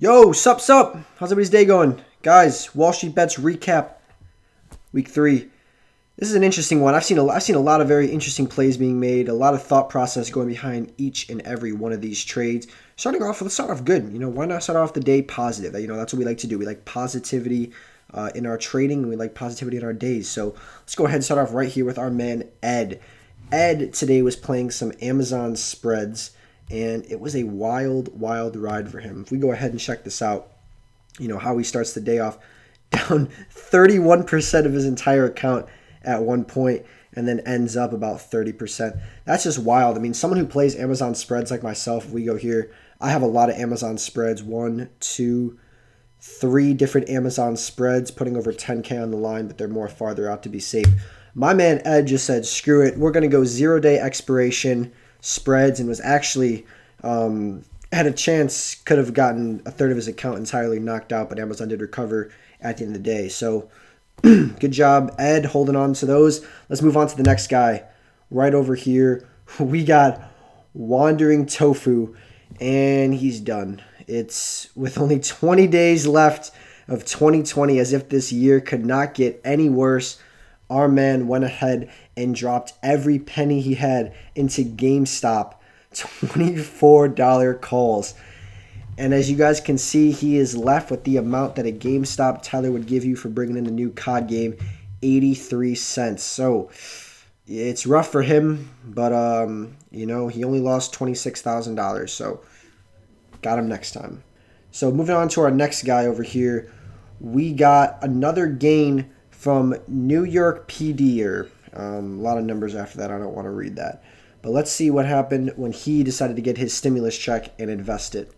Yo, sup? How's everybody's day going? Guys, Wallstreebets recap week 3. This is an interesting one. I've seen a lot of very interesting plays being made, a lot of thought process going behind each and every one of these trades. Let's start off good. Why not start off the day positive? That's what we like to do. We like positivity in our trading, and we like positivity in our days. So let's go ahead and start off right here with our man Ed. Ed today was playing some Amazon spreads, and it was a wild ride for him. If we go ahead and check this out, how he starts the day off down 31% of his entire account at one point, and then ends up about 30%. That's just wild. I mean, someone who plays Amazon spreads like myself, if we go here, I have a lot of Amazon spreads. 1, 2, 3 different Amazon spreads, putting over 10K on the line, but they're more farther out to be safe. My man Ed just said, screw it. We're going to go 0-day expiration spreads, and was actually had a chance, could have gotten a third of his account entirely knocked out, but Amazon did recover at the end of the day. So good job, Ed, holding on to those. Let's move on to the next guy. Right over here, we got Wandering Tofu, and he's done. It's with only 20 days left of 2020, as if this year could not get any worse. Our man went ahead and dropped every penny he had into GameStop, $24 calls. And as you guys can see, he is left with the amount that a GameStop teller would give you for bringing in the new COD game, 83 cents. So it's rough for him, but he only lost $26,000. So got him next time. So moving on to our next guy over here, we got another gain from New York PD. A lot of numbers after that. I don't want to read that. But let's see what happened when he decided to get his stimulus check and invest it.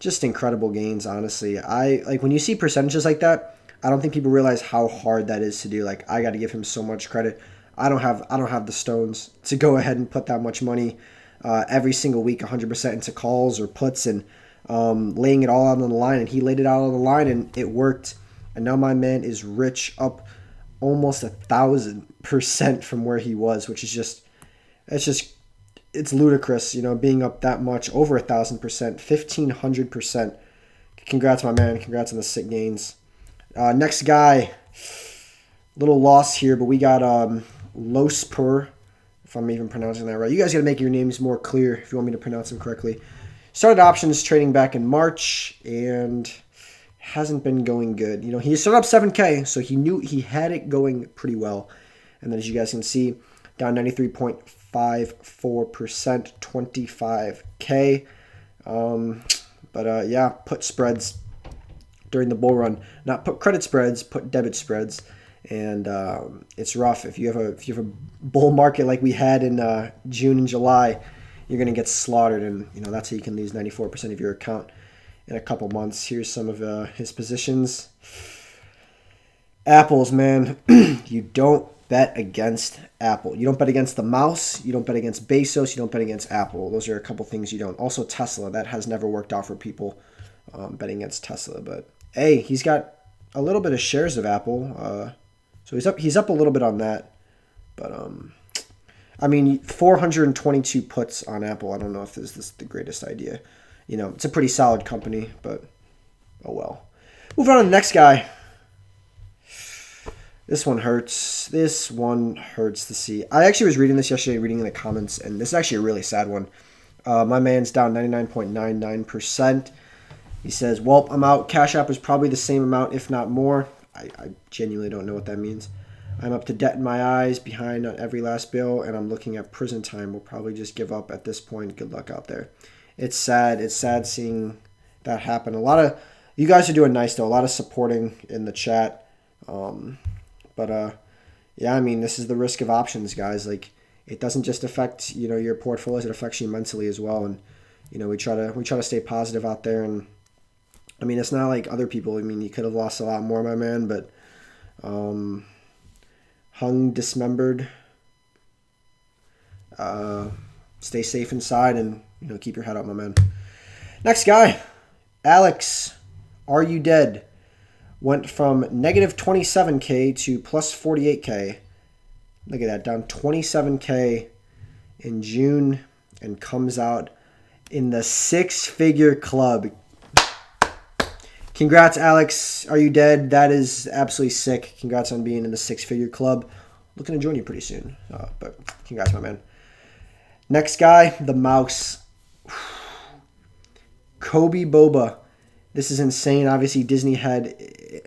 Just incredible gains, honestly. When you see percentages like that, I don't think people realize how hard that is to do. I got to give him so much credit. I don't have the stones to go ahead and put that much money every single week, 100% into calls or puts, and laying it all out on the line. And he laid it out on the line, and it worked. And now my man is rich, up almost 1,000% from where he was, which is it's ludicrous, being up that much, over 1,000%, 1,500%. Congrats, my man. Congrats on the sick gains. Next guy, little loss here, but we got Lospur, if I'm even pronouncing that right. You guys got to make your names more clear if you want me to pronounce them correctly. Started options trading back in March, and hasn't been going good. He started up 7K, so he knew he had it going pretty well. And then as you guys can see, down 93.54%, 25K. Put spreads during the bull run. Not put credit spreads, put debit spreads. And it's rough. If you have a bull market like we had in June and July, you're going to get slaughtered. And, that's how you can lose 94% of your account in a couple months. Here's some of his positions. Apples, man. You don't bet against Apple. You don't bet against the mouse. You don't bet against Bezos. You don't bet against Apple. Those are a couple things you don't. Also Tesla. That has never worked out for people betting against Tesla. But hey, he's got a little bit of shares of Apple. So he's up a little bit on that. But 422 puts on Apple. I don't know if this is the greatest idea. It's a pretty solid company, but oh well. Move on to the next guy. This one hurts. This one hurts to see. I actually was reading this yesterday, reading in the comments, and this is actually a really sad one. My man's down 99.99%. He says, well, I'm out. Cash App is probably the same amount, if not more. I genuinely don't know what that means. I'm up to debt in my eyes, behind on every last bill, and I'm looking at prison time. We'll probably just give up at this point. Good luck out there. It's sad. It's sad seeing that happen. A lot of you guys are doing nice, though. A lot of supporting in the chat. This is the risk of options, guys. It doesn't just affect, your portfolios. It affects you mentally as well. And, we try to stay positive out there. And, it's not like other people. You could have lost a lot more, my man. But hung dismembered. Stay safe inside and, keep your head up, my man. Next guy, Alex. Are you dead? Went from negative 27K to plus 48K. Look at that, down 27K in June, and comes out in the six-figure club. Congrats, Alex. Are you dead? That is absolutely sick. Congrats on being in the six-figure club. Looking to join you pretty soon. But congrats, my man. Next guy, the mouse. Kobe Boba. This is insane. Obviously, Disney had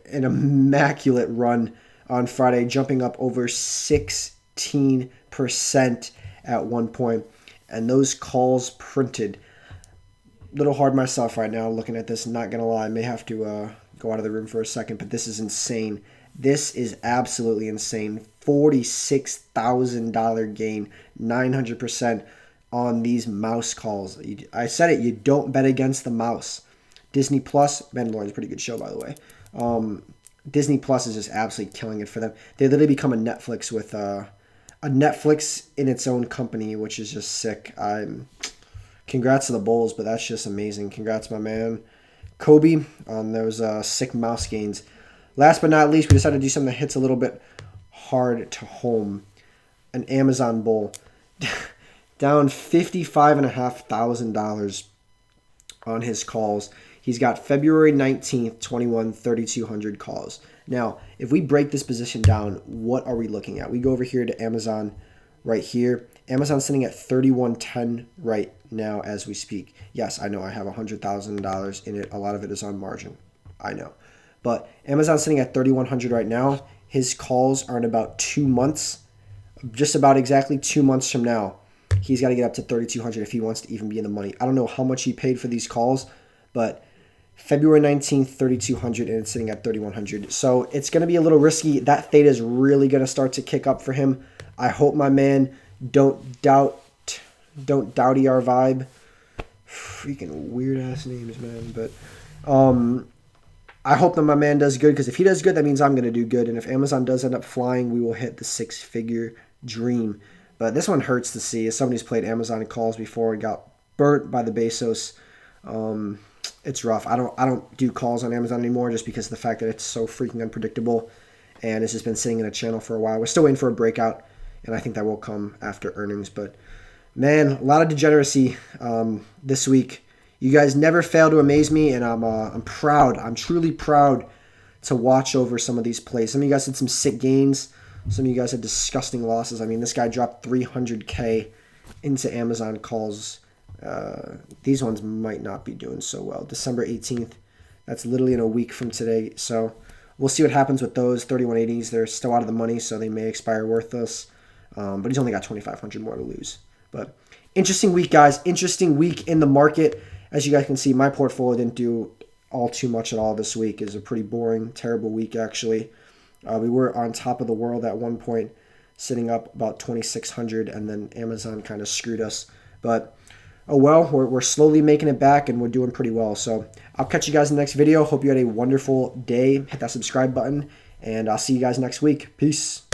an immaculate run on Friday, jumping up over 16% at one point. And those calls printed. Little hard myself right now looking at this. Not going to lie. I may have to go out of the room for a second, but this is insane. This is absolutely insane. $46,000 gain, 900% on these mouse calls. I said it, you don't bet against the mouse. Disney Plus, Mandalorian's a pretty good show, by the way. Disney Plus is just absolutely killing it for them. They literally become a Netflix with a Netflix in its own company, which is just sick. Congrats to the Bulls, but that's just amazing. Congrats, my man. Kobe on those sick mouse gains. Last but not least, we decided to do something that hits a little bit hard to home. An Amazon Bowl. Down $55,500 on his calls. He's got February 19th, 21, 3,200 calls. Now, if we break this position down, what are we looking at? We go over here to Amazon right here. Amazon's sitting at 3,110 right now as we speak. Yes, I know I have $100,000 in it. A lot of it is on margin. I know. But Amazon's sitting at 3,100 right now. His calls are in about 2 months. Just about exactly 2 months from now, he's got to get up to 3,200 if he wants to even be in the money. I don't know how much he paid for these calls, but February 19th, 3,200, and it's sitting at 3,100. So it's going to be a little risky. That theta is really going to start to kick up for him. I hope my man don't doubt our vibe. Freaking weird ass names, man. But I hope that my man does good, because if he does good, that means I'm going to do good. And if Amazon does end up flying, we will hit the six-figure dream. But this one hurts to see. As somebody who's played Amazon calls before and got burnt by the Bezos, it's rough. I don't do calls on Amazon anymore just because of the fact that it's so freaking unpredictable, and it's just been sitting in a channel for a while. We're still waiting for a breakout, and I think that will come after earnings. But man, a lot of degeneracy this week. You guys never fail to amaze me, and I'm proud. I'm truly proud to watch over some of these plays. Some of you guys had some sick gains. Some of you guys had disgusting losses. I mean, this guy dropped $300K into Amazon calls. These ones might not be doing so well. December 18th. That's literally in a week from today. So we'll see what happens with those 3180s. They're still out of the money, so they may expire worthless. But he's only got 2,500 more to lose. But interesting week, guys. Interesting week in the market. As you guys can see, my portfolio didn't do all too much at all this week. It was a pretty boring, terrible week, actually. We were on top of the world at one point, sitting up about 2,600, and then Amazon kind of screwed us. But oh well, we're slowly making it back, and we're doing pretty well. So I'll catch you guys in the next video. Hope you had a wonderful day. Hit that subscribe button, and I'll see you guys next week. Peace.